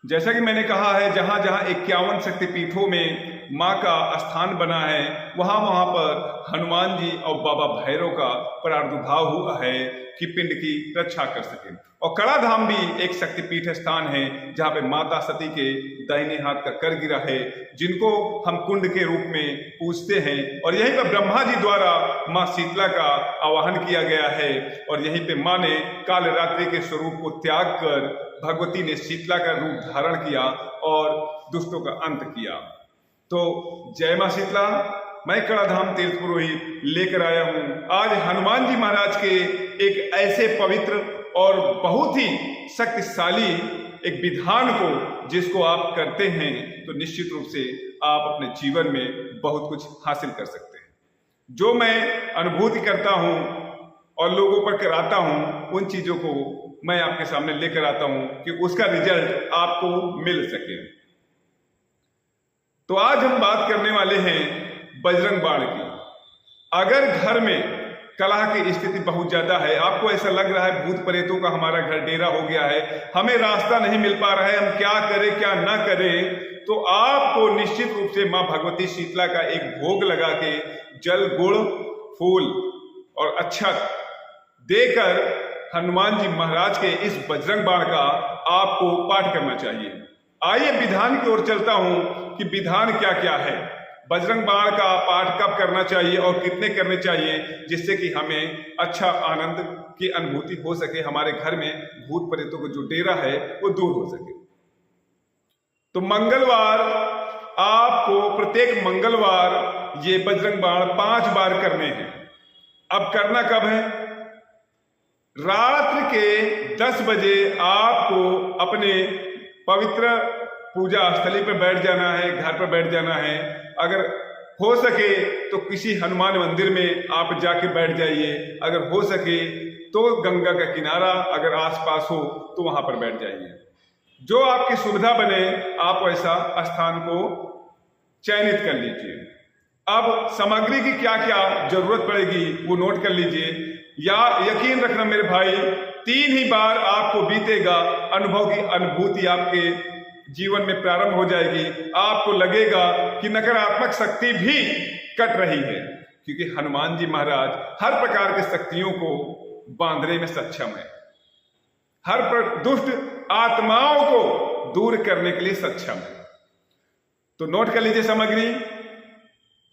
जैसा कि मैंने कहा है, जहां जहां 51 शक्तिपीठों में मां का स्थान बना है, वहां वहां पर हनुमान जी और बाबा भैरव का प्रादुर्भाव हुआ है कि पिंड की रक्षा कर सके। और कड़ा धाम भी एक शक्तिपीठ स्थान है जहां पे माता सती के दाहिने हाथ का कर गिरा है, जिनको हम कुंड के रूप में पूजते हैं। और यहीं पर ब्रह्मा जी द्वारा मां शीतला का आवाहन किया गया है, और यहीं पे मां ने कालरात्रि के स्वरूप को त्याग कर भगवती ने शीतला का रूप धारण किया और दुष्टों का अंत किया। तो जय मां शीतला। मैं कड़ाधाम तीर्थ पुरोहित लेकर आया हूं आज हनुमान जी महाराज के एक ऐसे पवित्र और बहुत ही शक्तिशाली एक विधान को, जिसको आप करते हैं तो निश्चित रूप से आप अपने जीवन में बहुत कुछ हासिल कर सकते हैं। जो मैं अनुभूति करता हूं और लोगों पर कराता हूं, उन चीजों को मैं आपके सामने लेकर आता हूं कि उसका रिजल्ट आपको मिल सके। तो आज हम बात करने वाले हैं बजरंग बाण की। अगर घर में कलह की स्थिति बहुत ज्यादा है, आपको ऐसा लग रहा है भूत प्रेतों का हमारा घर डेरा हो गया है, हमें रास्ता नहीं मिल पा रहा है, हम क्या करें क्या ना करें, तो आपको निश्चित रूप से मां भगवती शीतला का एक भोग लगा के जल, गुड़, फूल और अक्षत देकर हनुमान जी महाराज के इस बजरंग बाण का आपको पाठ करना चाहिए। आइए विधान की ओर चलता हूं कि विधान क्या क्या है, बजरंग बाण का पाठ कब करना चाहिए और कितने करने चाहिए, जिससे कि हमें अच्छा आनंद की अनुभूति हो सके, हमारे घर में भूत प्रेतों का जो डेरा है वो दूर हो सके। तो मंगलवार आपको प्रत्येक मंगलवार ये बजरंग बाण 5 बार करने हैं। अब करना कब है? रात्रि के 10 बजे आपको अपने पवित्र पूजा स्थली पर बैठ जाना है, घर पर बैठ जाना है। अगर हो सके तो किसी हनुमान मंदिर में आप जाके बैठ जाइए, अगर हो सके तो गंगा का किनारा अगर आसपास हो तो वहां पर बैठ जाइए। जो आपकी सुविधा बने आप वैसा स्थान को चयनित कर लीजिए। अब सामग्री की क्या क्या जरूरत पड़ेगी वो नोट कर लीजिए। या यकीन रखना मेरे भाई, 3 ही बार आपको बीतेगा, अनुभव की अनुभूति आपके जीवन में प्रारंभ हो जाएगी। आपको लगेगा कि नकारात्मक शक्ति भी कट रही है, क्योंकि हनुमान जी महाराज हर प्रकार की शक्तियों को बांधने में सक्षम है, हर दुष्ट आत्माओं को दूर करने के लिए सक्षम है। तो नोट कर लीजिए सामग्री।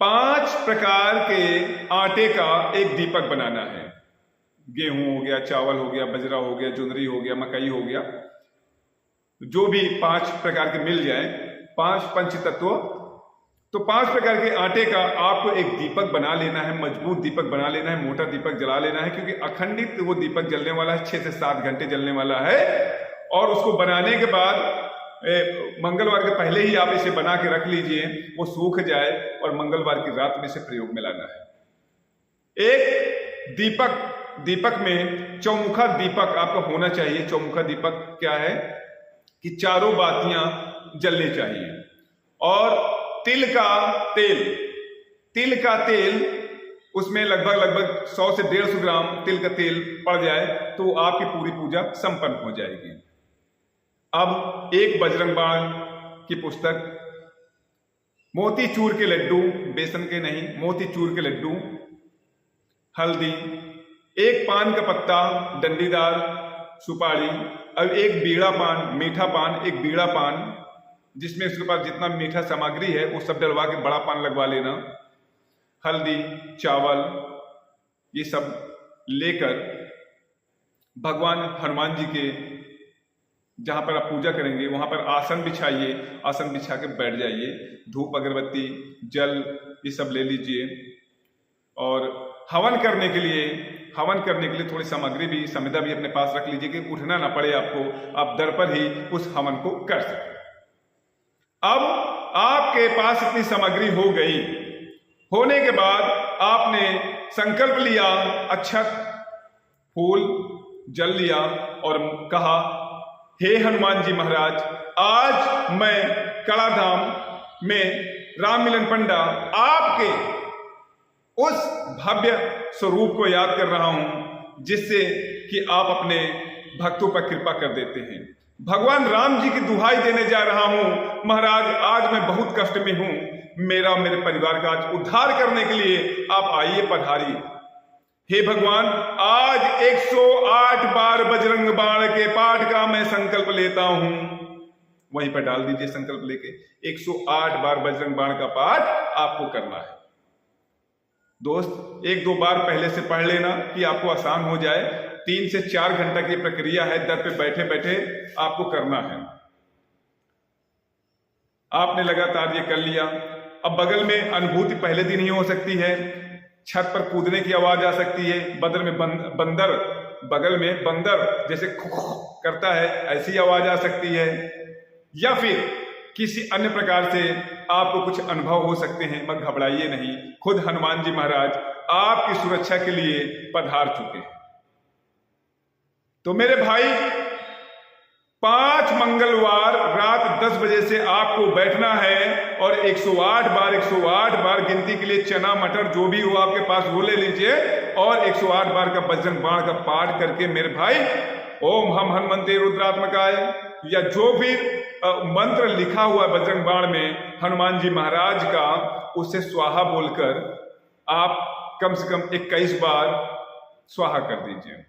5 प्रकार के आटे का एक दीपक बनाना है। गेहूं हो गया, चावल हो गया, बजरा हो गया, जुनरी हो गया, मकई हो गया, जो भी 5 प्रकार के मिल जाए, 5 पंचतत्व। तो 5 प्रकार के आटे का आपको एक दीपक बना लेना है, मजबूत दीपक बना लेना है, मोटा दीपक जला लेना है, क्योंकि अखंडित वो दीपक जलने वाला है, 6 से 7 घंटे जलने वाला है। और उसको बनाने के बाद मंगलवार के पहले ही आप इसे बना के रख लीजिए, वो सूख जाए और मंगलवार की रात में इसे प्रयोग में लाना है। एक दीपक में चौमुखा दीपक आपका होना चाहिए। चौमुखा दीपक क्या है कि चारों बातियां जलनी चाहिए। और तिल का तेल उसमें लगभग 100 से 150 ग्राम तिल का तेल पड़ जाए तो आपकी पूरी पूजा संपन्न हो जाएगी। अब एक बजरंग बाण की पुस्तक, मोतीचूर के लड्डू, बेसन के नहीं, मोतीचूर के लड्डू, हल्दी, एक पान का पत्ता, डंडीदार सुपारी, अब एक बीड़ा पान, मीठा पान, एक बीड़ा पान, जिसमें उसके पास जितना मीठा सामग्री है वो सब डलवा के बड़ा पान लगवा लेना, हल्दी, चावल, ये सब लेकर भगवान हनुमान जी के जहां पर आप पूजा करेंगे वहां पर आसन बिछाइए, आसन बिछा के बैठ जाइए। धूप, अगरबत्ती, जल ये सब ले लीजिए। और हवन करने के लिए थोड़ी सामग्री भी, संविदा भी अपने पास रख लीजिए कि उठना ना पड़े आपको, आप दर पर ही उस हवन को कर सकें। अब आपके पास इतनी सामग्री हो गई, होने के बाद आपने संकल्प लिया, अक्षत, फूल, जल लिया और कहा, हे हनुमान जी महाराज, आज मैं कड़ाधाम में राम मिलन पंडा आपके उस भव्य स्वरूप को याद कर रहा हूं जिससे कि आप अपने भक्तों पर कृपा कर देते हैं। भगवान राम जी की दुहाई देने जा रहा हूं, महाराज आज मैं बहुत कष्ट में हूं, मेरा और मेरे परिवार का आज उद्धार करने के लिए आप आइए, पधारिए। हे भगवान, आज 108 बार बजरंग बाण के पाठ का मैं संकल्प लेता हूं। वहीं पर डाल दीजिए संकल्प लेके, 108 बार बजरंग बाण का पाठ आपको करना है। दोस्त, 1-2 बार पहले से पढ़ लेना कि आपको आसान हो जाए। 3 से 4 घंटा की प्रक्रिया है, दर पे बैठे बैठे आपको करना है। आपने लगातार ये कर लिया। अब बगल में अनुभूति पहले दिन ही हो सकती है, छत पर कूदने की आवाज आ सकती है, बंदर बगल में बंदर जैसे करता है ऐसी आवाज आ सकती है, या फिर किसी अन्य प्रकार से आपको कुछ अनुभव हो सकते हैं। मत घबराइए नहीं, खुद हनुमान जी महाराज आपकी सुरक्षा के लिए पधार चुके हैं। तो मेरे भाई, 5 मंगलवार रात 10 बजे से आपको बैठना है और 108 बार गिनती के लिए चना मटर जो भी हो आपके पास वो ले लीजिए और 108 बार का बजरंग बाण का पाठ करके मेरे भाई ओम हम हनुमंते रुद्रात्मकाय या जो भी मंत्र लिखा हुआ बजरंग बाण में हनुमान जी महाराज का, उससे स्वाहा बोलकर आप कम से कम 21 बार स्वाहा कर दीजिए।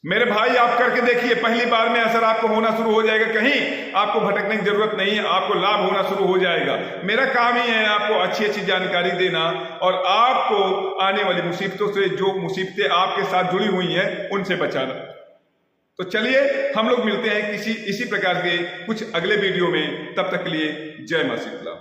मेरे भाई आप करके देखिए, पहली बार में असर आपको होना शुरू हो जाएगा, कहीं आपको भटकने की जरूरत नहीं है, आपको लाभ होना शुरू हो जाएगा। मेरा काम ही है आपको अच्छी अच्छी जानकारी देना और आपको आने वाली मुसीबतों से, जो मुसीबतें आपके साथ जुड़ी हुई हैं, उनसे बचाना। तो चलिए हम लोग मिलते हैं इसी प्रकार के कुछ अगले वीडियो में। तब तक के लिए जय मां शीतला।